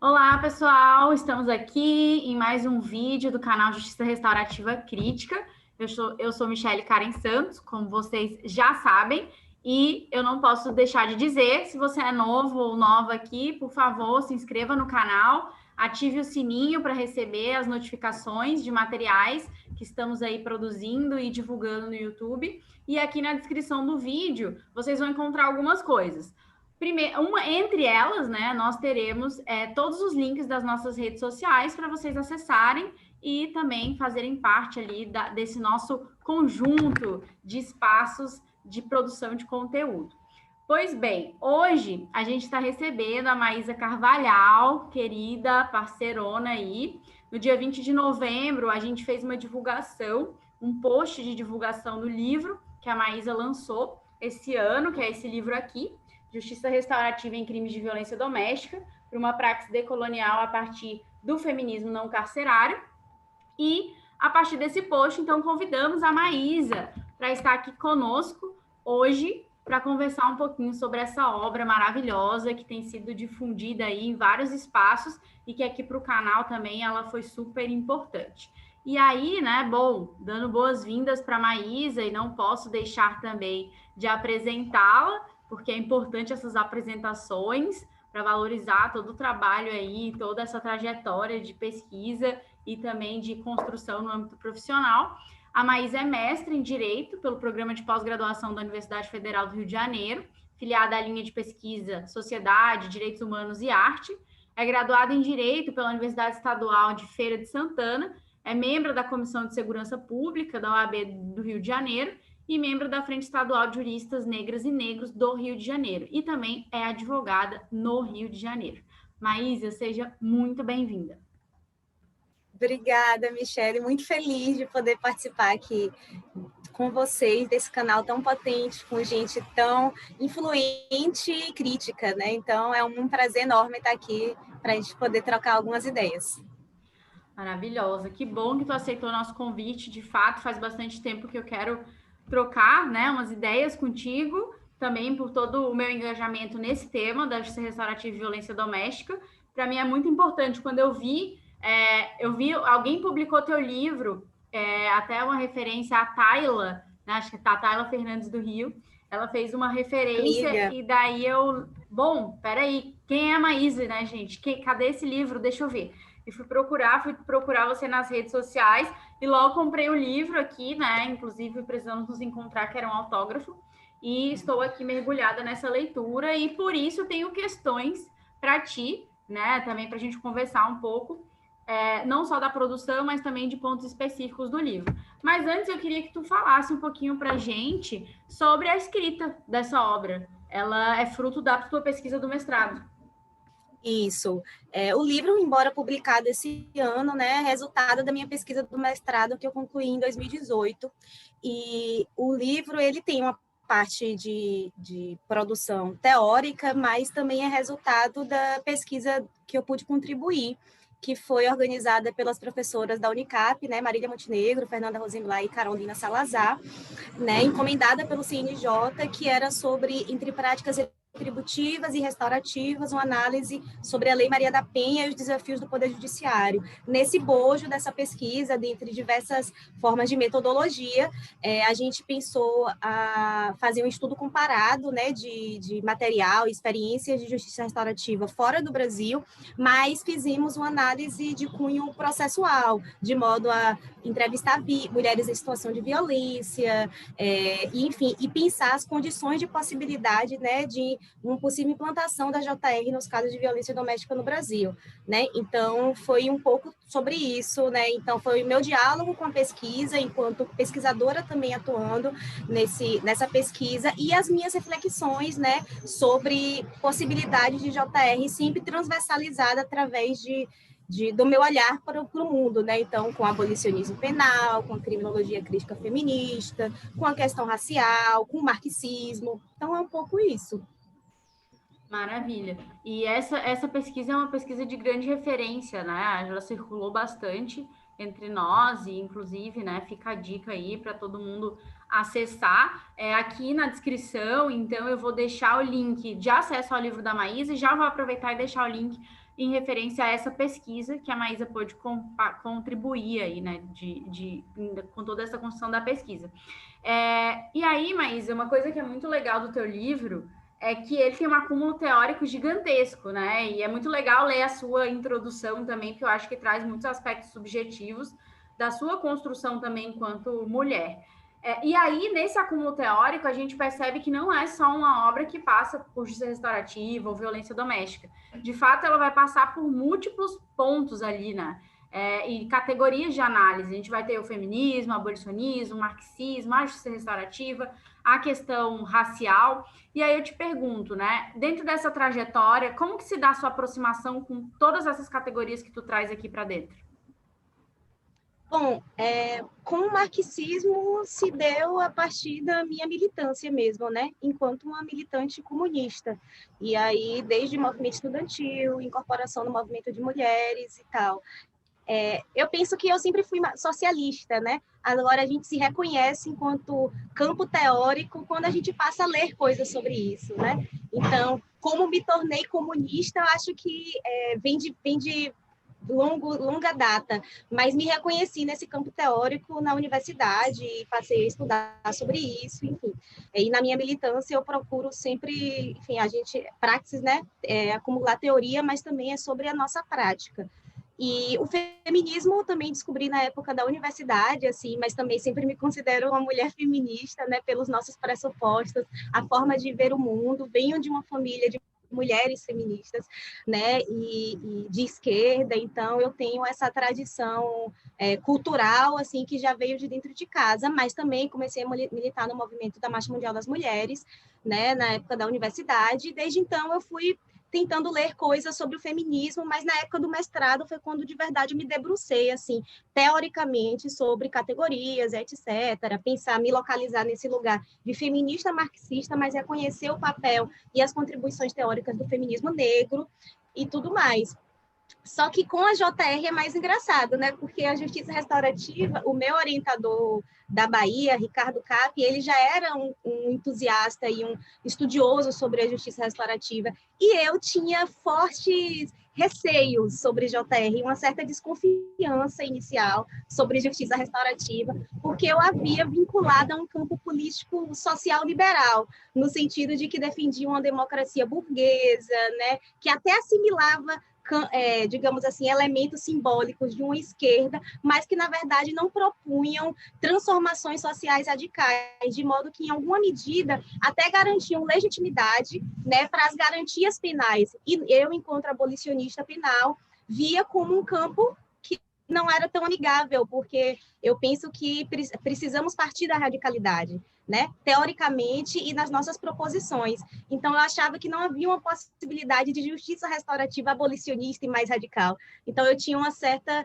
Olá, pessoal! Estamos aqui em mais um vídeo do canal Justiça Restaurativa Crítica. Eu sou Michele Karen Santos, como vocês já sabem, e eu não posso deixar de dizer, se você é novo ou nova aqui, por favor, se inscreva no canal, ative o sininho para receber as notificações de materiais que estamos aí produzindo e divulgando no YouTube. E aqui na descrição do vídeo, vocês vão encontrar algumas coisas. Entre elas, né, nós teremos todos os links das nossas redes sociais para vocês acessarem e também fazerem parte ali desse nosso conjunto de espaços de produção de conteúdo. Pois bem, hoje a gente está recebendo a Maísa Carvalhal, querida parceirona aí. No dia 20 de novembro, a gente fez uma divulgação, um post de divulgação do livro que a Maísa lançou esse ano, que é esse livro aqui, Justiça Restaurativa em Crimes de Violência Doméstica, para uma praxis decolonial a partir do feminismo não carcerário. E, a partir desse post, então, convidamos a Maísa para estar aqui conosco hoje para conversar um pouquinho sobre essa obra maravilhosa que tem sido difundida aí em vários espaços e que aqui para o canal também ela foi super importante. E aí, né, bom, dando boas-vindas para a Maísa e não posso deixar também de apresentá-la, porque é importante essas apresentações para valorizar todo o trabalho aí, toda essa trajetória de pesquisa e também de construção no âmbito profissional. A Maísa é mestre em Direito pelo Programa de Pós-Graduação da Universidade Federal do Rio de Janeiro, filiada à linha de pesquisa Sociedade, Direitos Humanos e Arte. É graduada em Direito pela Universidade Estadual de Feira de Santana, é membro da Comissão de Segurança Pública da OAB do Rio de Janeiro e membro da Frente Estadual de Juristas Negras e Negros do Rio de Janeiro. E também é advogada no Rio de Janeiro. Maísa, seja muito bem-vinda. Obrigada, Michele. Muito feliz de poder participar aqui com vocês desse canal tão potente, com gente tão influente e crítica, né? Então, é um prazer enorme estar aqui para a gente poder trocar algumas ideias. Maravilhosa. Que bom que tu aceitou o nosso convite. De fato, faz bastante tempo que eu quero trocar, né, umas ideias contigo, também por todo o meu engajamento nesse tema da justiça restaurativa e violência doméstica. Para mim é muito importante. Quando eu vi alguém publicou teu livro, até uma referência à Tayla, né, acho que é a Tayla Fernandes do Rio. Ela fez uma referência Amiga. e daí bom, peraí, quem é a Maísa, né, gente? Cadê esse livro? Deixa eu ver. E fui procurar você nas redes sociais e logo comprei o livro aqui, né? Inclusive, precisamos nos encontrar, que era um autógrafo. E estou aqui mergulhada nessa leitura e por isso tenho questões para ti, né? Também para a gente conversar um pouco, não só da produção, mas também de pontos específicos do livro. Mas antes eu queria que tu falasse um pouquinho para a gente sobre a escrita dessa obra. Ela é fruto da tua pesquisa do mestrado. Isso. O livro, embora publicado esse ano, né, é resultado da minha pesquisa do mestrado que eu concluí em 2018. E o livro, ele tem uma parte de produção teórica, mas também é resultado da pesquisa que eu pude contribuir, que foi organizada pelas professoras da Unicap, né, Marília Montenegro, Fernanda Rosenblatt e Carolina Salazar, né, encomendada pelo CNJ, que era sobre entre práticas retributivas e restaurativas, uma análise sobre a Lei Maria da Penha e os desafios do Poder Judiciário. Nesse bojo dessa pesquisa, dentre diversas formas de metodologia, a gente pensou a fazer um estudo comparado, né, de material, experiências de justiça restaurativa fora do Brasil, mas fizemos uma análise de cunho processual, de modo a entrevistar mulheres em situação de violência, enfim, e pensar as condições de possibilidade, né, de uma possível implantação da JR nos casos de violência doméstica no Brasil, né? Então, foi um pouco sobre isso, né? Então, foi o meu diálogo com a pesquisa, enquanto pesquisadora também atuando nessa pesquisa, e as minhas reflexões, né, sobre possibilidade de JR sempre transversalizada através do meu olhar para o mundo, né? Então, com o abolicionismo penal, com a criminologia crítica feminista, com a questão racial, com o marxismo. Então, é um pouco isso. Maravilha. E essa pesquisa é uma pesquisa de grande referência, né? Ela circulou bastante entre nós, e inclusive, né, fica a dica aí para todo mundo acessar. Aqui na descrição, então eu vou deixar o link de acesso ao livro da Maísa, e já vou aproveitar e deixar o link em referência a essa pesquisa que a Maísa pôde contribuir aí, né, com toda essa construção da pesquisa. E aí, Maísa, uma coisa que é muito legal do teu livro é que ele tem um acúmulo teórico gigantesco, né? E é muito legal ler a sua introdução também, porque eu acho que traz muitos aspectos subjetivos da sua construção também enquanto mulher. E aí, nesse acúmulo teórico, a gente percebe que não é só uma obra que passa por justiça restaurativa ou violência doméstica. De fato, ela vai passar por múltiplos pontos ali, né? E categorias de análise. A gente vai ter o feminismo, o abolicionismo, o marxismo, a justiça restaurativa, a questão racial. E aí eu te pergunto, né, dentro dessa trajetória, como que se dá a sua aproximação com todas essas categorias que tu traz aqui para dentro? Bom, com o marxismo se deu a partir da minha militância mesmo, né? Enquanto uma militante comunista. E aí, desde movimento estudantil, incorporação no movimento de mulheres e tal. Eu penso que eu sempre fui socialista, né? Agora a gente se reconhece enquanto campo teórico quando a gente passa a ler coisas sobre isso, né? Então, como me tornei comunista, eu acho que vem de longa data, mas me reconheci nesse campo teórico na universidade e passei a estudar sobre isso, enfim. E na minha militância eu procuro sempre, enfim, praxis, né? Acumular teoria, mas também é sobre a nossa prática. E o feminismo também descobri na época da universidade, assim, mas também sempre me considero uma mulher feminista, né, pelos nossos pressupostos, a forma de ver o mundo. Venho de uma família de mulheres feministas, né, e de esquerda, então eu tenho essa tradição cultural, assim, que já veio de dentro de casa, mas também comecei a militar no movimento da Marcha Mundial das Mulheres, né, na época da universidade, e desde então eu fui tentando ler coisas sobre o feminismo, mas na época do mestrado foi quando de verdade me debrucei, assim, teoricamente sobre categorias, etc., pensar, me localizar nesse lugar de feminista marxista, mas reconhecer o papel e as contribuições teóricas do feminismo negro e tudo mais. Só que com a JR é mais engraçado, né? Porque a justiça restaurativa, o meu orientador da Bahia, Ricardo Cap, ele já era um entusiasta e um estudioso sobre a justiça restaurativa. E eu tinha fortes receios sobre JR, uma certa desconfiança inicial sobre justiça restaurativa, porque eu havia vinculado a um campo político social liberal, no sentido de que defendia uma democracia burguesa, né? Que até assimilava digamos assim, elementos simbólicos de uma esquerda, mas que, na verdade, não propunham transformações sociais radicais, de modo que, em alguma medida, até garantiam legitimidade, né, para as garantias penais. E eu, enquanto abolicionista penal, via como um campo que não era tão amigável, porque eu penso que precisamos partir da radicalidade, né? Teoricamente e nas nossas proposições. Então, eu achava que não havia uma possibilidade de justiça restaurativa abolicionista e mais radical. Então, eu tinha um certo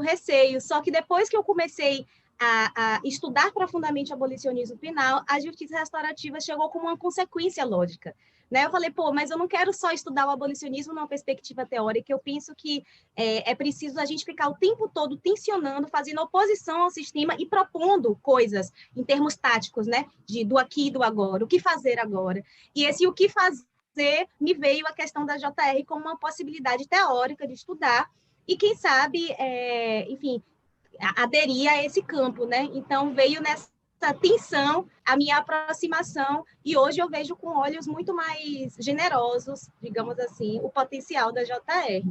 receio. Só que depois que eu comecei a estudar profundamente o abolicionismo penal, a justiça restaurativa chegou como uma consequência lógica. Né? Eu falei, mas eu não quero só estudar o abolicionismo numa perspectiva teórica, eu penso que é preciso a gente ficar o tempo todo tensionando, fazendo oposição ao sistema e propondo coisas em termos táticos, né? Do aqui e do agora, o que fazer agora. E esse o que fazer me veio a questão da JR como uma possibilidade teórica de estudar e, quem sabe, enfim, aderir a esse campo, né? Então, veio nessa tensão a minha aproximação, e hoje eu vejo com olhos muito mais generosos, digamos assim, o potencial da JR.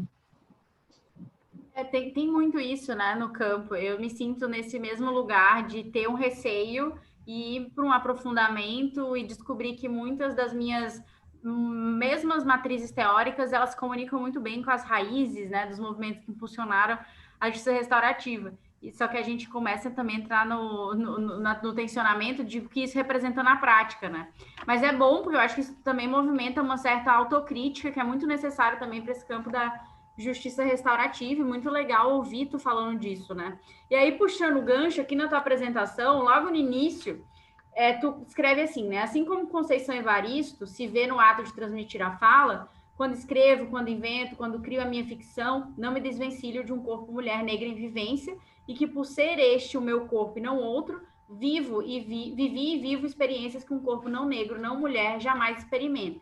Tem muito isso, né, no campo. Eu me sinto nesse mesmo lugar de ter um receio e ir para um aprofundamento e descobrir que muitas das minhas mesmas matrizes teóricas, elas se comunicam muito bem com as raízes, né, dos movimentos que impulsionaram a justiça restaurativa. Só que a gente começa também a entrar no tensionamento de o que isso representa na prática, né? Mas é bom, porque eu acho que isso também movimenta uma certa autocrítica, que é muito necessário também para esse campo da justiça restaurativa, e muito legal ouvir tu falando disso, né? E aí, puxando o gancho aqui na tua apresentação, logo no início, tu escreve assim, né? Assim como Conceição Evaristo se vê no ato de transmitir a fala, quando escrevo, quando invento, quando crio a minha ficção, não me desvencilho de um corpo mulher negra em vivência e que, por ser este o meu corpo e não outro, vivi e vivo experiências que um corpo não negro, não mulher, jamais experimenta.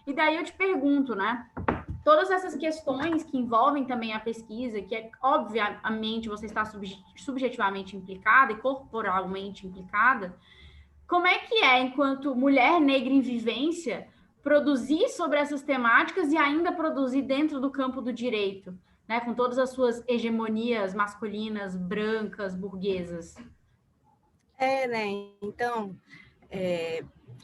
E daí eu te pergunto, né? Todas essas questões que envolvem também a pesquisa, que é obviamente você está subjetivamente implicada e corporalmente implicada, como é que é, enquanto mulher negra em vivência, produzir sobre essas temáticas e ainda produzir dentro do campo do direito, né, com todas as suas hegemonias masculinas, brancas, burguesas? Né? Então,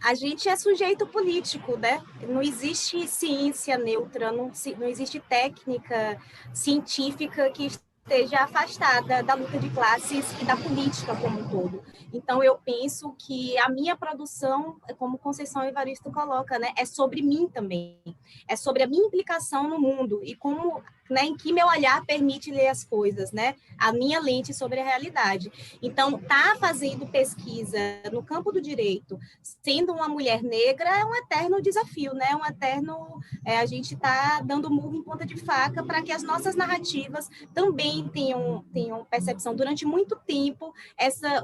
a gente é sujeito político, né? Não existe ciência neutra, não existe técnica científica que esteja afastada da luta de classes e da política como um todo. Então, eu penso que a minha produção, como Conceição Evaristo coloca, né, é sobre mim também, é sobre a minha implicação no mundo e como, né, em que meu olhar permite ler as coisas, né, a minha lente sobre a realidade. Então, tá fazendo pesquisa no campo do direito, sendo uma mulher negra, é um eterno desafio, né, um eterno, a gente está dando murro em ponta de faca para que as nossas narrativas também tenham percepção. Durante muito tempo,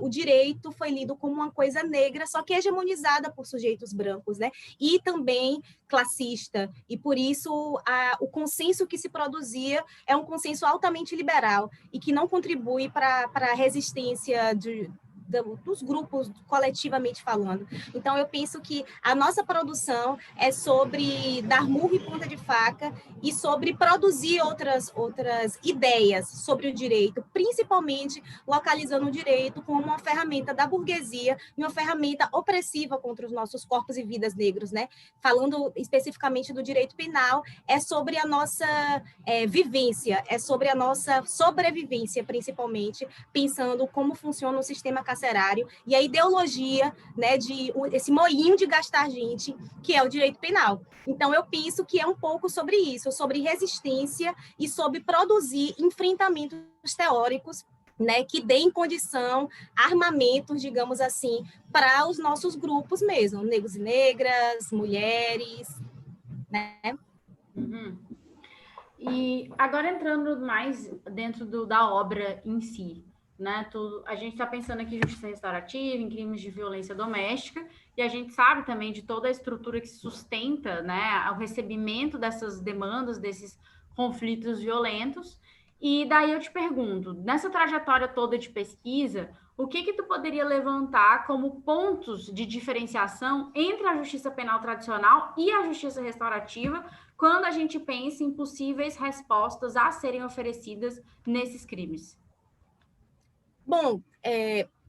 o direito foi lido como uma coisa negra, só que hegemonizada por sujeitos brancos, né? E também classista. E por isso o consenso que se produzia é um consenso altamente liberal e que não contribui para a resistência dos grupos, coletivamente falando. Então, eu penso que a nossa produção é sobre dar murro e ponta de faca e sobre produzir outras ideias sobre o direito, principalmente localizando o direito como uma ferramenta da burguesia e uma ferramenta opressiva contra os nossos corpos e vidas negros, né? Falando especificamente do direito penal, é sobre a nossa vivência, é sobre a nossa sobrevivência, principalmente, pensando como funciona o sistema carcerário e a ideologia, né, esse moinho de gastar gente, que é o direito penal. Então, eu penso que é um pouco sobre isso, sobre resistência e sobre produzir enfrentamentos teóricos, né, que deem condição, armamentos, digamos assim, para os nossos grupos mesmo, negros e negras, mulheres, né? Uhum. E agora entrando mais dentro da obra em si, né? A gente está pensando aqui em justiça restaurativa, em crimes de violência doméstica, e a gente sabe também de toda a estrutura que sustenta, né, o recebimento dessas demandas, desses conflitos violentos. E daí eu te pergunto, nessa trajetória toda de pesquisa, o que tu poderia levantar como pontos de diferenciação entre a justiça penal tradicional e a justiça restaurativa, quando a gente pensa em possíveis respostas a serem oferecidas nesses crimes? Bom,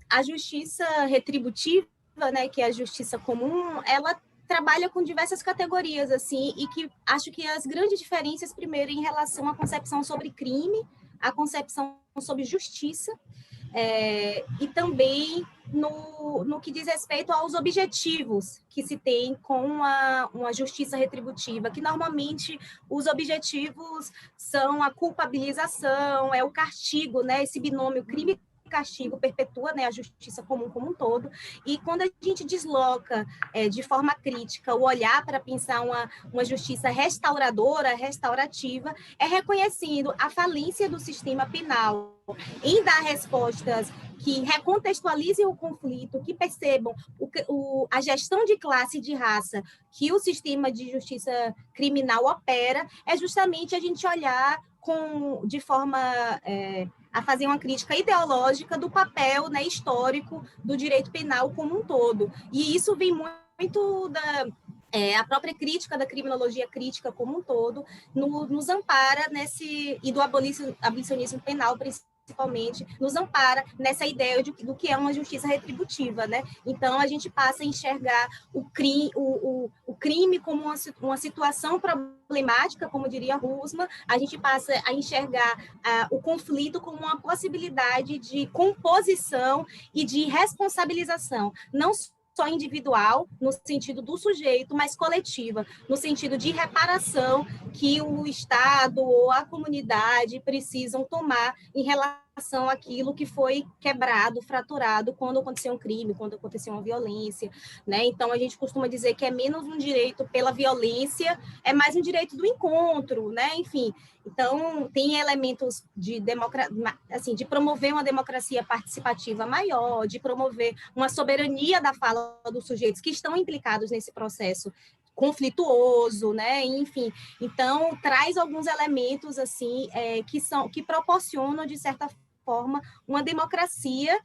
a justiça retributiva, né, que é a justiça comum, ela trabalha com diversas categorias, assim, e que acho que as grandes diferenças, primeiro, em relação à concepção sobre crime, a concepção sobre justiça, e também no que diz respeito aos objetivos que se tem com uma justiça retributiva, que normalmente os objetivos são a culpabilização, é o castigo, né, esse binômio crime castigo perpetua, né, a justiça comum como um todo, e quando a gente desloca de forma crítica o olhar para pensar uma justiça restauradora, restaurativa, é reconhecendo a falência do sistema penal em dar respostas que recontextualizem o conflito, que percebam a gestão de classe e de raça que o sistema de justiça criminal opera, é justamente a gente olhar de forma a fazer uma crítica ideológica do papel, né, histórico do direito penal como um todo. E isso vem muito a própria crítica da criminologia crítica como um todo nos ampara e do abolicionismo penal, principalmente, nos ampara nessa ideia do que é uma justiça retributiva, né? Então, a gente passa a enxergar o crime como uma situação problemática, como diria Husserl, a gente passa a enxergar o conflito como uma possibilidade de composição e de responsabilização, não só individual, no sentido do sujeito, mas coletiva, no sentido de reparação que o Estado ou a comunidade precisam tomar em relação àquilo que foi quebrado, fraturado quando aconteceu um crime, quando aconteceu uma violência, né? Então, a gente costuma dizer que é menos um direito pela violência, é mais um direito do encontro, né? Enfim, então, tem elementos de promover uma democracia participativa maior, de promover uma soberania da fala dos sujeitos que estão implicados nesse processo conflituoso, né? Enfim, então traz alguns elementos assim que proporcionam de certa forma uma democracia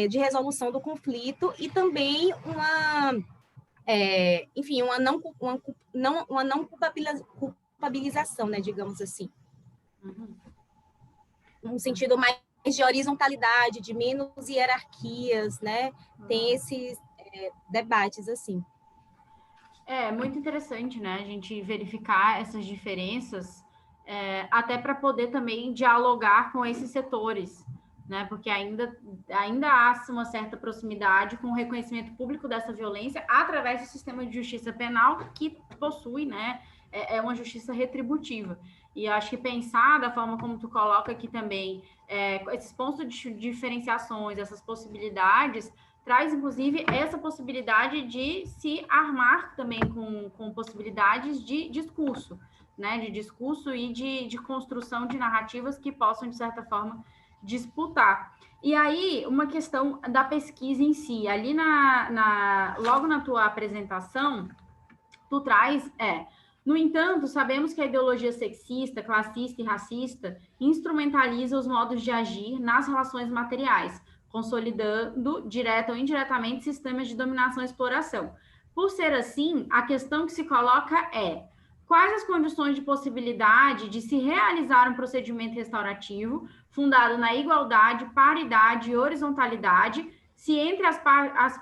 de resolução do conflito e também uma não culpabilização, né? Digamos assim, um sentido mais de horizontalidade, de menos hierarquias, né? Tem esses debates assim. É muito interessante, né, a gente verificar essas diferenças, até para poder também dialogar com esses setores, né, porque ainda há uma certa proximidade com o reconhecimento público dessa violência através do sistema de justiça penal que possui, né, uma justiça retributiva. E eu acho que pensar da forma como tu coloca aqui também, esses pontos de diferenciações, essas possibilidades, traz, inclusive, essa possibilidade de se armar também com possibilidades de discurso, né? De discurso e de construção de narrativas que possam, de certa forma, disputar. E aí, uma questão da pesquisa em si. Ali logo na tua apresentação, tu traz, no entanto, sabemos que a ideologia sexista, classista e racista instrumentaliza os modos de agir nas relações materiais, consolidando, direta ou indiretamente, sistemas de dominação e exploração. Por ser assim, a questão que se coloca é: quais as condições de possibilidade de se realizar um procedimento restaurativo fundado na igualdade, paridade e horizontalidade, se entre as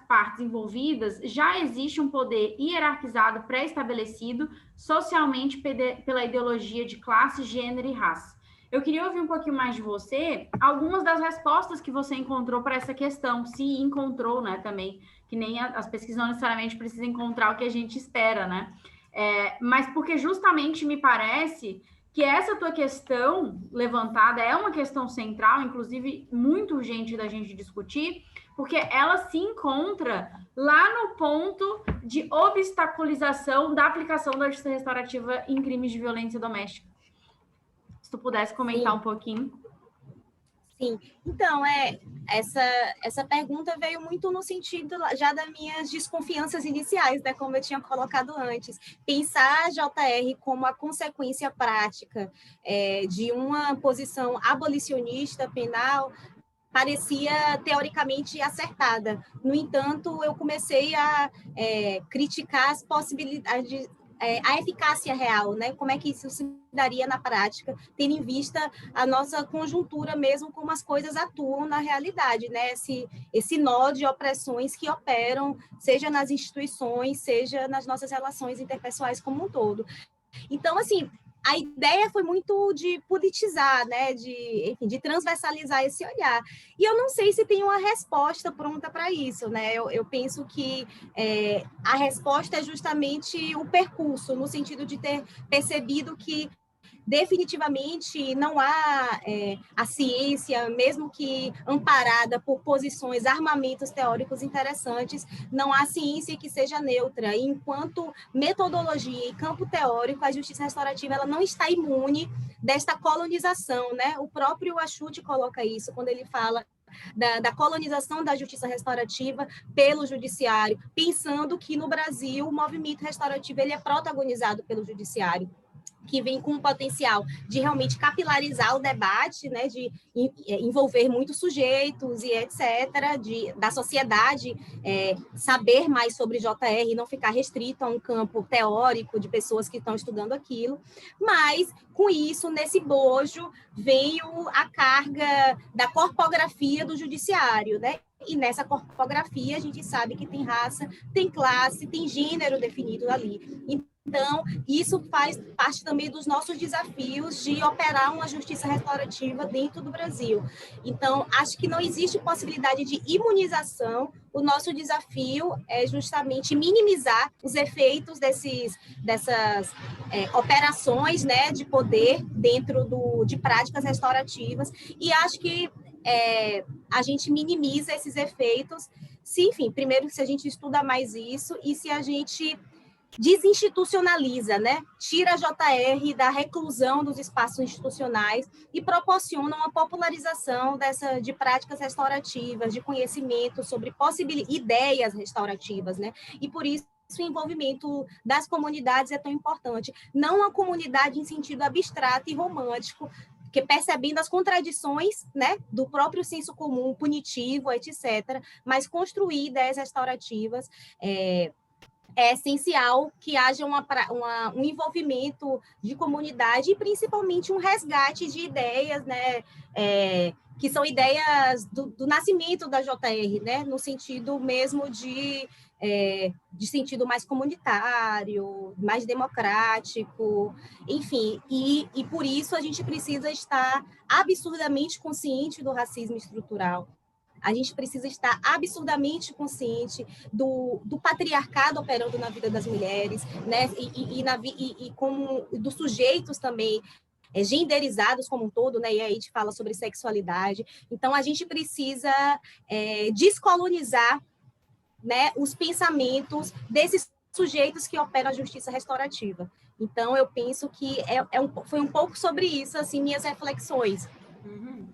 partes envolvidas já existe um poder hierarquizado pré-estabelecido socialmente pela ideologia de classe, gênero e raça? Eu queria ouvir um pouquinho mais de você, algumas das respostas que você encontrou para essa questão, se encontrou, né, também, que nem as pesquisas não necessariamente precisam encontrar o que a gente espera, né? Mas porque justamente me parece que essa tua questão levantada é uma questão central, inclusive muito urgente da gente discutir, porque ela se encontra lá no ponto de obstaculização da aplicação da justiça restaurativa em crimes de violência doméstica. Se tu pudesse comentar um pouquinho. Sim, então, essa pergunta veio muito no sentido já das minhas desconfianças iniciais, né, como eu tinha colocado antes. Pensar a JR como a consequência prática de uma posição abolicionista penal parecia teoricamente acertada. No entanto, eu comecei a criticar as possibilidades, a eficácia real, né? Como é que isso se daria na prática, tendo em vista a nossa conjuntura mesmo, como as coisas atuam na realidade, né? Esse nó de opressões que operam, seja nas instituições, seja nas nossas relações interpessoais como um todo. Então, assim, a ideia foi muito de politizar, né? de transversalizar esse olhar. E eu não sei se tem uma resposta pronta para isso, né? Eu penso que a resposta é justamente o percurso, no sentido de ter percebido que definitivamente não há a ciência, mesmo que amparada por posições, armamentos teóricos interessantes, não há ciência que seja neutra. E enquanto metodologia e campo teórico, a justiça restaurativa ela não está imune desta colonização, né? O próprio Achuti coloca isso quando ele fala da colonização da justiça restaurativa pelo judiciário, pensando que no Brasil o movimento restaurativo ele é protagonizado pelo judiciário, que vem com o potencial de realmente capilarizar o debate, né, de envolver muitos sujeitos e etc., da sociedade saber mais sobre JR e não ficar restrito a um campo teórico de pessoas que estão estudando aquilo, mas, com isso, nesse bojo, veio a carga da corpografia do judiciário, né? E nessa corpografia a gente sabe que tem raça, tem classe, tem gênero definido ali. Então, isso faz parte também dos nossos desafios de operar uma justiça restaurativa dentro do Brasil. Então, acho que não existe possibilidade de imunização. O nosso desafio é justamente minimizar os efeitos dessas operações, né, de poder dentro de práticas restaurativas. E acho que a gente minimiza esses efeitos, se, enfim, primeiro, se a gente estuda mais isso e se a gente desinstitucionaliza, né? Tira a JR da reclusão dos espaços institucionais e proporciona uma popularização de práticas restaurativas, de conhecimento sobre ideias restaurativas, né? E por isso o envolvimento das comunidades é tão importante. Não a comunidade em sentido abstrato e romântico, que percebendo as contradições, né, do próprio senso comum, punitivo, etc., mas construir ideias restaurativas é essencial que haja um envolvimento de comunidade e principalmente um resgate de ideias, né, que são ideias do nascimento da JR, né, no sentido mesmo de sentido mais comunitário, mais democrático, enfim, e por isso a gente precisa estar absurdamente consciente do racismo estrutural. A gente precisa estar absurdamente consciente do patriarcado operando na vida das mulheres, né? E como dos sujeitos também genderizados como um todo, né? E aí a gente fala sobre sexualidade. Então, a gente precisa descolonizar, né, os pensamentos desses sujeitos que operam a justiça restaurativa. Então, eu penso que foi um pouco sobre isso, assim, minhas reflexões. Uhum.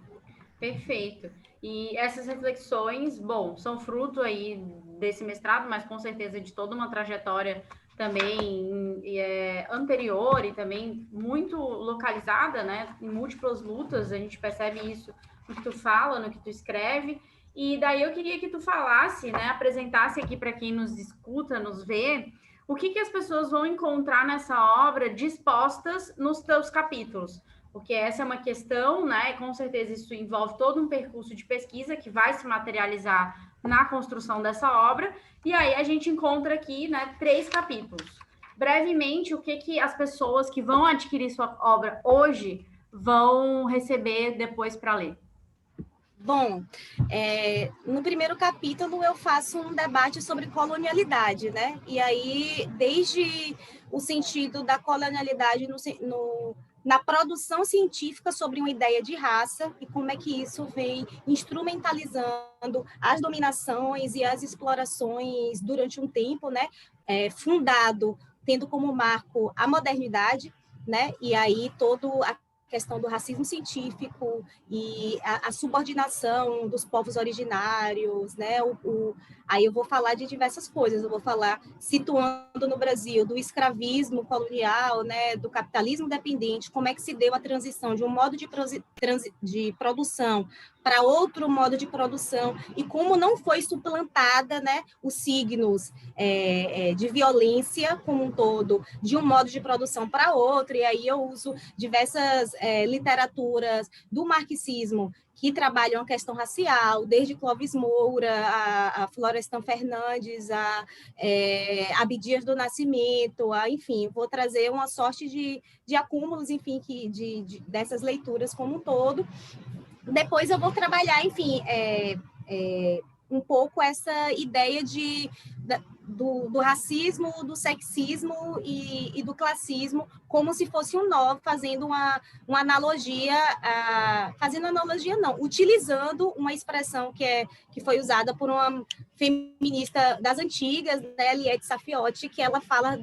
Perfeito. E essas reflexões, bom, são fruto aí desse mestrado, mas com certeza de toda uma trajetória também anterior e também muito localizada, né, em múltiplas lutas, a gente percebe isso no que tu fala, no que tu escreve, e daí eu queria que tu falasse, né, apresentasse aqui para quem nos escuta, nos vê, o que as pessoas vão encontrar nessa obra dispostas nos teus capítulos, porque essa é uma questão, né, e com certeza isso envolve todo um percurso de pesquisa que vai se materializar na construção dessa obra, e aí a gente encontra aqui, né, 3 capítulos. Brevemente, o que as pessoas que vão adquirir sua obra hoje vão receber depois para ler? Bom, no primeiro capítulo eu faço um debate sobre colonialidade, né? E aí, desde o sentido da colonialidade na produção científica sobre uma ideia de raça e como é que isso vem instrumentalizando as dominações e as explorações durante um tempo, né? Fundado, tendo como marco a modernidade, né? E aí todo a questão do racismo científico e a subordinação dos povos originários, né? Aí eu vou falar de diversas coisas, eu vou falar, situando no Brasil, do escravismo colonial, né? Do capitalismo dependente, como é que se deu a transição de um modo de produção para outro modo de produção, e como não foi suplantada, né, os signos de violência como um todo, de um modo de produção para outro, e aí eu uso diversas literaturas do marxismo que trabalham a questão racial, desde Clóvis Moura, a Florestan Fernandes, a Abdias do Nascimento, enfim, vou trazer uma sorte de acúmulos, enfim, dessas leituras como um todo. Depois eu vou trabalhar, enfim, um pouco essa ideia do racismo, do sexismo e do classismo, como se fosse um nó, fazendo uma analogia, utilizando uma expressão que foi usada por uma feminista das antigas, né, Liette Safiotti, que ela fala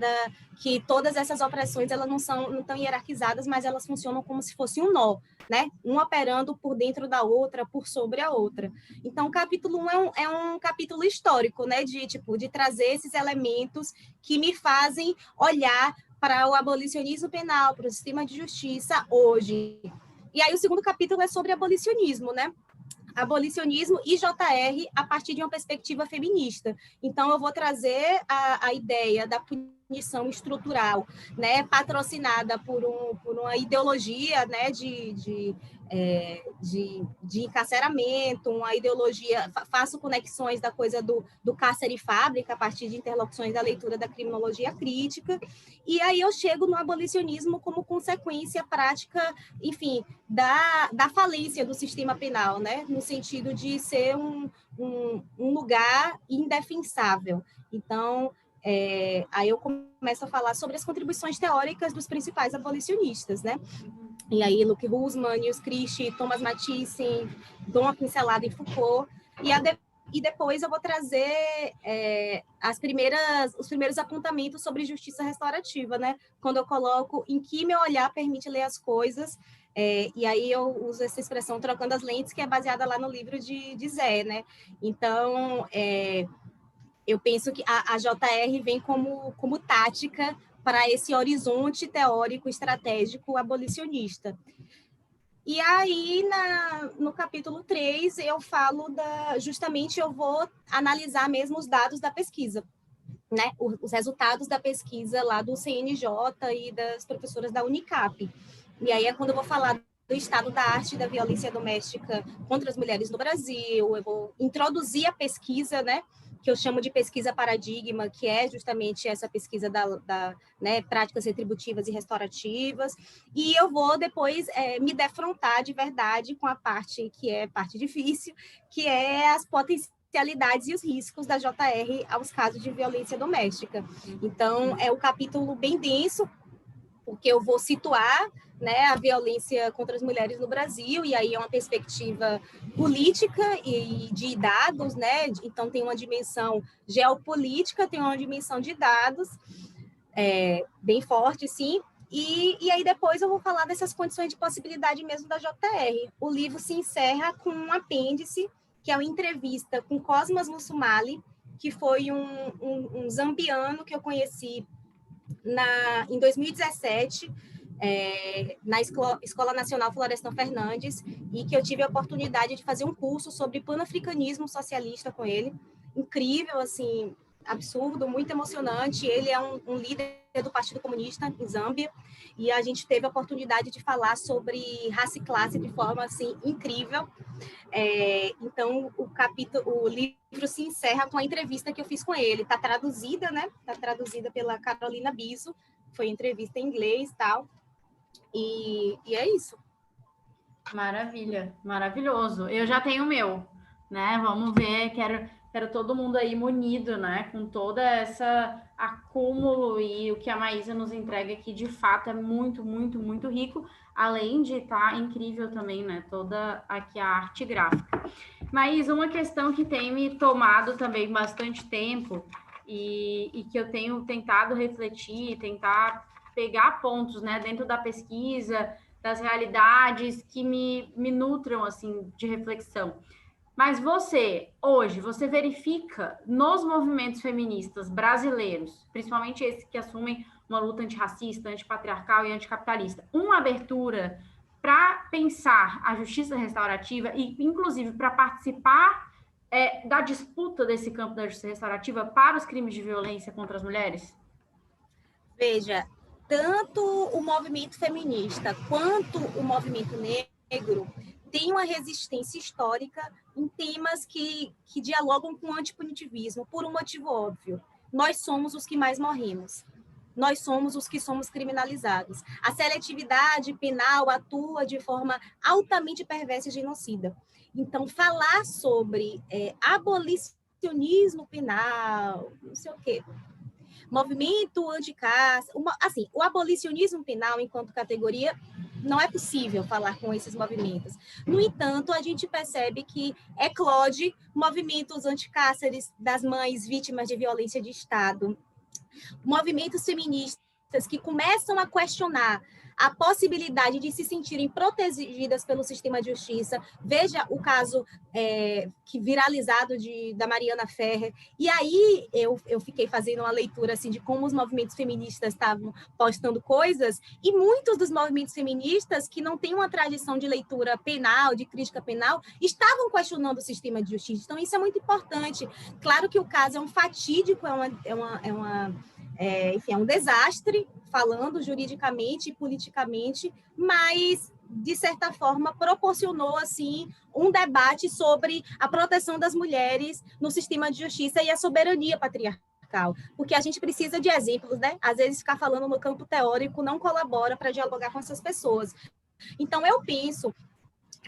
que todas essas opressões elas não estão hierarquizadas, mas elas funcionam como se fosse um nó, né? Um operando por dentro da outra, por sobre a outra. Então, o capítulo 1 é um capítulo histórico, né? De trazer esses elementos que me fazem olhar para o abolicionismo penal, para o sistema de justiça hoje. E aí, o segundo capítulo é sobre abolicionismo, né? Abolicionismo e JR a partir de uma perspectiva feminista. Então, eu vou trazer a ideia da punição estrutural, né, patrocinada por uma ideologia, né, de encarceramento, uma ideologia, faço conexões da coisa do cárcere e fábrica a partir de interlocuções da leitura da criminologia crítica, e aí eu chego no abolicionismo como consequência prática, enfim, da falência do sistema penal, né, no sentido de ser um lugar indefensável. Então, aí eu começo a falar sobre as contribuições teóricas dos principais abolicionistas, né? E aí, Luc Husmann, Nils Christie, Thomas Mathiesen, dou uma pincelada em Foucault. E depois eu vou trazer os primeiros apontamentos sobre justiça restaurativa, né? Quando eu coloco em que meu olhar permite ler as coisas. E aí eu uso essa expressão trocando as lentes, que é baseada lá no livro de Zé, né? Então, eu penso que a JR vem como tática para esse horizonte teórico estratégico abolicionista. E aí, no capítulo 3, eu falo justamente eu vou analisar mesmo os dados da pesquisa, né? Os resultados da pesquisa lá do CNJ e das professoras da Unicap. E aí é quando eu vou falar do estado da arte da violência doméstica contra as mulheres no Brasil, eu vou introduzir a pesquisa, né? Que eu chamo de pesquisa paradigma, que é justamente essa pesquisa né, práticas retributivas e restaurativas, e eu vou depois me defrontar de verdade com a parte que é parte difícil, que é as potencialidades e os riscos da JR aos casos de violência doméstica. Então, é um capítulo bem denso, porque eu vou situar, né, a violência contra as mulheres no Brasil, e aí é uma perspectiva política e de dados, né? Então tem uma dimensão geopolítica, tem uma dimensão de dados bem forte, sim. E aí depois eu vou falar dessas condições de possibilidade mesmo da JR. O livro se encerra com um apêndice, que é uma entrevista com Cosmas Mussumali, que foi um zambiano que eu conheci em 2017, na Escola Nacional Florestan Fernandes, e que eu tive a oportunidade de fazer um curso sobre panafricanismo socialista com ele. Incrível, assim, absurdo, muito emocionante. Ele é um líder do Partido Comunista em Zâmbia, e a gente teve a oportunidade de falar sobre raça e classe de forma, assim, incrível. Então, o livro se encerra com a entrevista que eu fiz com ele. Está traduzida, né? Está traduzida pela Carolina Biso. Foi entrevista em inglês e tal. E é isso. Maravilha, maravilhoso. Eu já tenho o meu, né? Vamos ver, quero todo mundo aí munido, né? Com toda essa acúmulo, e o que a Maísa nos entrega aqui, de fato, é muito, muito, muito rico, além de estar incrível também, né? Toda aqui a arte gráfica. Maísa, uma questão que tem me tomado também bastante tempo e que eu tenho tentado refletir, tentar pegar pontos, né, dentro da pesquisa, das realidades que me nutram, assim, de reflexão. Mas você verifica nos movimentos feministas brasileiros, principalmente esses que assumem uma luta antirracista, antipatriarcal e anticapitalista, uma abertura para pensar a justiça restaurativa e, inclusive, para participar da disputa desse campo da justiça restaurativa para os crimes de violência contra as mulheres? Veja, tanto o movimento feminista quanto o movimento negro tem uma resistência histórica em temas que dialogam com o antipunitivismo, por um motivo óbvio. Nós somos os que mais morremos. Nós somos os que somos criminalizados. A seletividade penal atua de forma altamente perversa e genocida. Então, falar sobre abolicionismo penal, não sei o quê, movimento anticaça, assim, o abolicionismo penal enquanto categoria, não é possível falar com esses movimentos. No entanto, a gente percebe que eclode movimentos anticárceres das mães vítimas de violência de Estado, movimentos feministas que começam a questionar a possibilidade de se sentirem protegidas pelo sistema de justiça. Veja o caso que viralizado da Mariana Ferrer. E aí eu fiquei fazendo uma leitura assim, de como os movimentos feministas estavam postando coisas, e muitos dos movimentos feministas que não têm uma tradição de leitura penal, de crítica penal, estavam questionando o sistema de justiça. Então, isso é muito importante. Claro que o caso é um fatídico, enfim, é um desastre, falando juridicamente e politicamente, mas, de certa forma, proporcionou, assim, um debate sobre a proteção das mulheres no sistema de justiça e a soberania patriarcal, porque a gente precisa de exemplos, né? Às vezes, ficar falando no campo teórico não colabora para dialogar com essas pessoas. Então, eu penso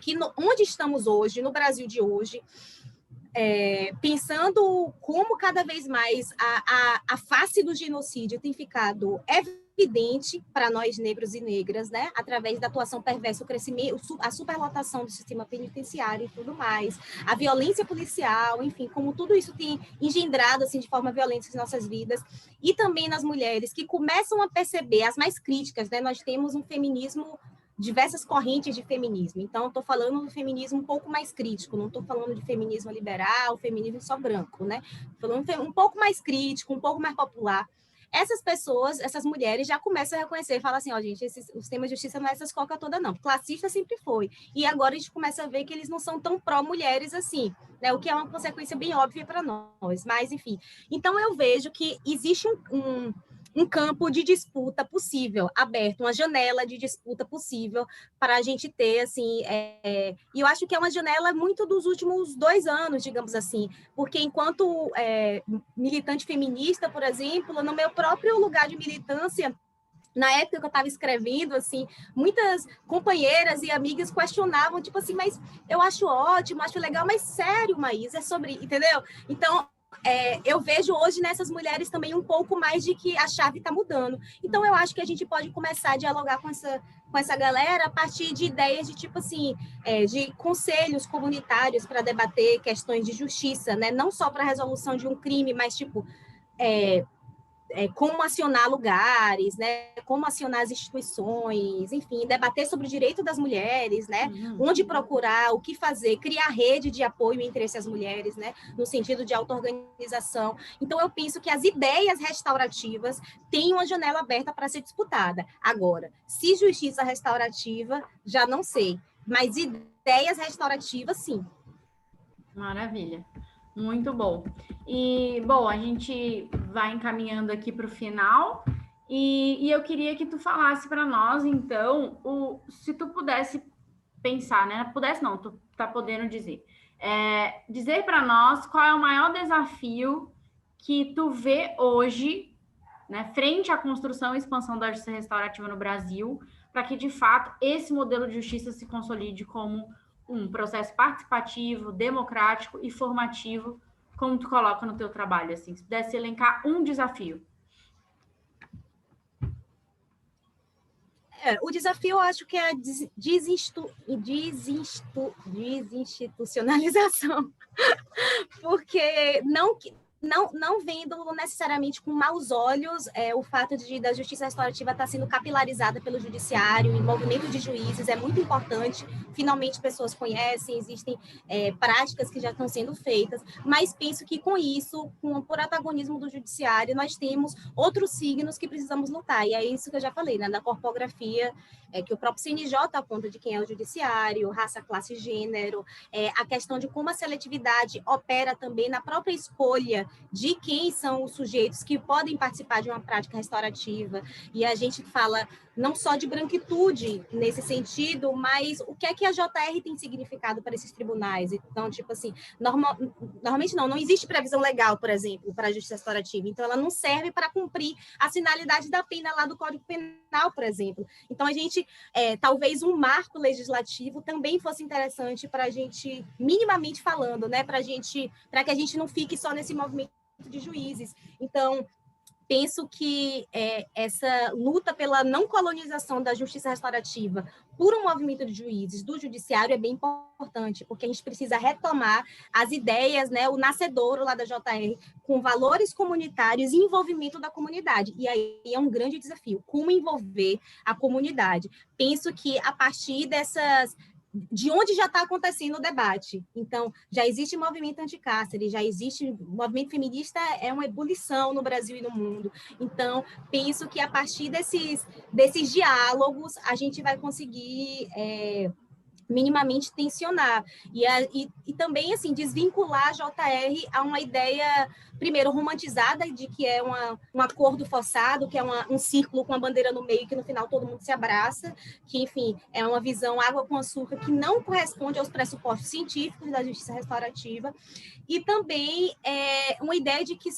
que onde estamos hoje, no Brasil de hoje, pensando como cada vez mais a face do genocídio tem ficado evidente para nós negros e negras, né, através da atuação perversa, o crescimento, a superlotação do sistema penitenciário e tudo mais, a violência policial, enfim, como tudo isso tem engendrado assim de forma violenta as nossas vidas, e também nas mulheres que começam a perceber as mais críticas, né, nós temos um feminismo, diversas correntes de feminismo. Então, estou falando do feminismo um pouco mais crítico, não estou falando de feminismo liberal, feminismo só branco, né? Estou falando um pouco mais crítico, um pouco mais popular. Essas pessoas, essas mulheres já começam a reconhecer e falam assim, ó, gente, o sistema de justiça não é essas coca toda, não. Classista sempre foi. E agora a gente começa a ver que eles não são tão pró-mulheres assim, né? O que é uma consequência bem óbvia para nós. Mas, enfim. Então, eu vejo que existe um campo de disputa possível, aberto, uma janela de disputa possível para a gente ter, assim, e eu acho que é uma janela muito dos últimos 2 anos, digamos assim, porque enquanto militante feminista, por exemplo, no meu próprio lugar de militância, na época que eu estava escrevendo, assim, muitas companheiras e amigas questionavam, tipo assim, mas eu acho ótimo, acho legal, mas sério, Maís, é sobre, entendeu? Então, eu vejo hoje nessas mulheres também um pouco mais de que a chave está mudando. Então, eu acho que a gente pode começar a dialogar com essa galera a partir de ideias de, tipo assim, de conselhos comunitários para debater questões de justiça, né? Não só para a resolução de um crime, mas, tipo, como acionar lugares, né? Como acionar as instituições, enfim, debater sobre o direito das mulheres, né? Onde procurar, o que fazer, criar rede de apoio entre essas mulheres, né? No sentido de auto-organização. Então, eu penso que as ideias restaurativas têm uma janela aberta para ser disputada. Agora, se justiça restaurativa, já não sei, mas ideias restaurativas, sim. Maravilha. Muito bom. E, bom, a gente vai encaminhando aqui para o final e eu queria que tu falasse para nós, então, se tu pudesse pensar, né? Pudesse não, tu tá podendo dizer. Dizer para nós qual é o maior desafio que tu vê hoje, né, frente à construção e expansão da justiça restaurativa no Brasil, para que, de fato, esse modelo de justiça se consolide como um processo participativo, democrático e formativo, como tu coloca no teu trabalho, assim, se pudesse elencar um desafio. O desafio, eu acho que é a desinstitucionalização, porque não vendo necessariamente com maus olhos o fato da justiça restaurativa estar sendo capilarizada pelo judiciário, e movimento de juízes é muito importante, finalmente pessoas conhecem, existem práticas que já estão sendo feitas, mas penso que com isso, com o protagonismo do judiciário, nós temos outros signos que precisamos lutar, e é isso que eu já falei, né, da corpografia, que o próprio CNJ aponta de quem é o judiciário, raça, classe e gênero, a questão de como a seletividade opera também na própria escolha de quem são os sujeitos que podem participar de uma prática restaurativa, e a gente fala não só de branquitude nesse sentido, mas o que é que a JR tem significado para esses tribunais. Então, tipo assim, normalmente não existe previsão legal, por exemplo, para a justiça restaurativa, então ela não serve para cumprir a finalidade da pena lá do Código Penal, por exemplo. Então, a gente, talvez um marco legislativo também fosse interessante para a gente, minimamente falando, né, para que a gente não fique só nesse movimento de juízes. Então, penso que essa luta pela não colonização da justiça restaurativa por um movimento de juízes, do judiciário, é bem importante, porque a gente precisa retomar as ideias, né, o nascedouro lá da JR, com valores comunitários e envolvimento da comunidade. E aí é um grande desafio, como envolver a comunidade. Penso que a partir de onde já está acontecendo o debate. Então, já existe movimento anticárcere, já existe movimento feminista, é uma ebulição no Brasil e no mundo. Então, penso que a partir desses diálogos, a gente vai conseguir minimamente tensionar. E também, assim, desvincular a JR a uma ideia, primeiro, romantizada, de que é um acordo forçado, que é um círculo com a bandeira no meio, que no final todo mundo se abraça, que, enfim, é uma visão água com açúcar, que não corresponde aos pressupostos científicos da justiça restaurativa, e também uma ideia de que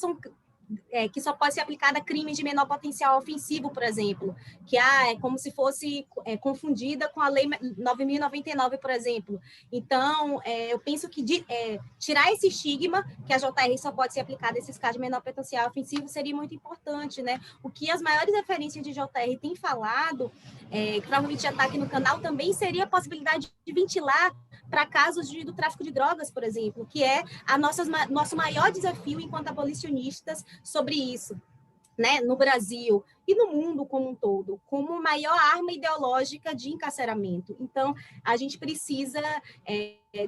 que só pode ser aplicada a crime de menor potencial ofensivo, por exemplo, que é como se fosse confundida com a Lei 9.099, por exemplo. Então, eu penso que tirar esse estigma, que a JR só pode ser aplicada a esses casos de menor potencial ofensivo, seria muito importante, né? O que as maiores referências de JR têm falado, que provavelmente já está aqui no canal, também seria a possibilidade de ventilar para casos do tráfico de drogas, por exemplo, que é nosso maior desafio enquanto abolicionistas sobre isso, né, no Brasil e no mundo como um todo, como maior arma ideológica de encarceramento. Então, a gente precisa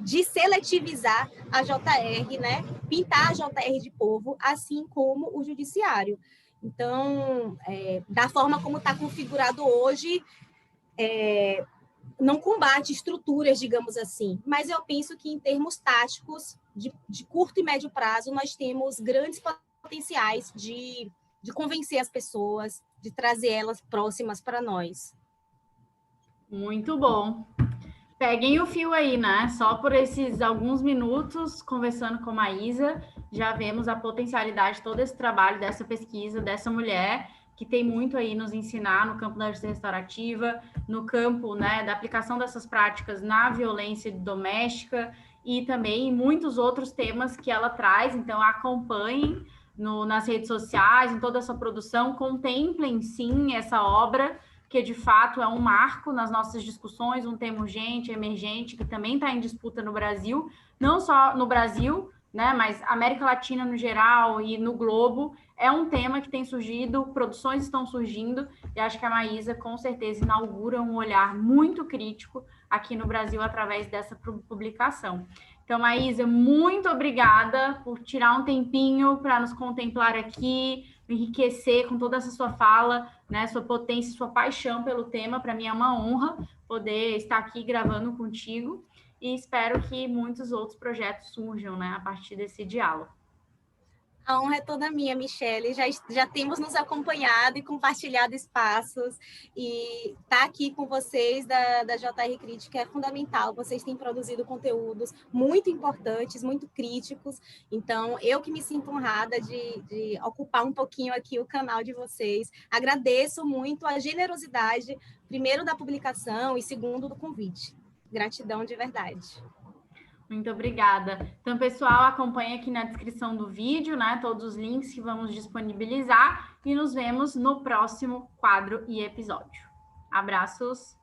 de seletivizar a JR, né, pintar a JR de povo, assim como o judiciário. Então, da forma como está configurado hoje, não combate estruturas, digamos assim, mas eu penso que em termos táticos, de curto e médio prazo, nós temos grandes potenciais de convencer as pessoas, de trazer elas próximas para nós. Muito bom. Peguem o fio aí, né? Só por esses alguns minutos conversando com a Maísa, já vemos a potencialidade de todo esse trabalho, dessa pesquisa, dessa mulher, que tem muito aí nos ensinar no campo da justiça restaurativa, no campo, né, da aplicação dessas práticas na violência doméstica e também em muitos outros temas que ela traz. Então, acompanhem nas redes sociais, em toda essa produção, contemplem sim essa obra, que de fato é um marco nas nossas discussões, um tema urgente, emergente, que também está em disputa no Brasil, não só no Brasil, né, mas América Latina no geral e no globo. É um tema que tem surgido, produções estão surgindo, e acho que a Maísa com certeza inaugura um olhar muito crítico aqui no Brasil através dessa publicação. Então, Maísa, muito obrigada por tirar um tempinho para nos contemplar aqui, enriquecer com toda essa sua fala, né, sua potência, sua paixão pelo tema. Para mim é uma honra poder estar aqui gravando contigo e espero que muitos outros projetos surjam, né, a partir desse diálogo. A honra é toda minha, Michele. Já temos nos acompanhado e compartilhado espaços, e estar aqui com vocês da JR Crítica é fundamental. Vocês têm produzido conteúdos muito importantes, muito críticos. Então, eu que me sinto honrada de ocupar um pouquinho aqui o canal de vocês. Agradeço muito a generosidade, primeiro da publicação e segundo do convite. Gratidão de verdade. Muito obrigada. Então, pessoal, acompanha aqui na descrição do vídeo, né, todos os links que vamos disponibilizar e nos vemos no próximo quadro e episódio. Abraços!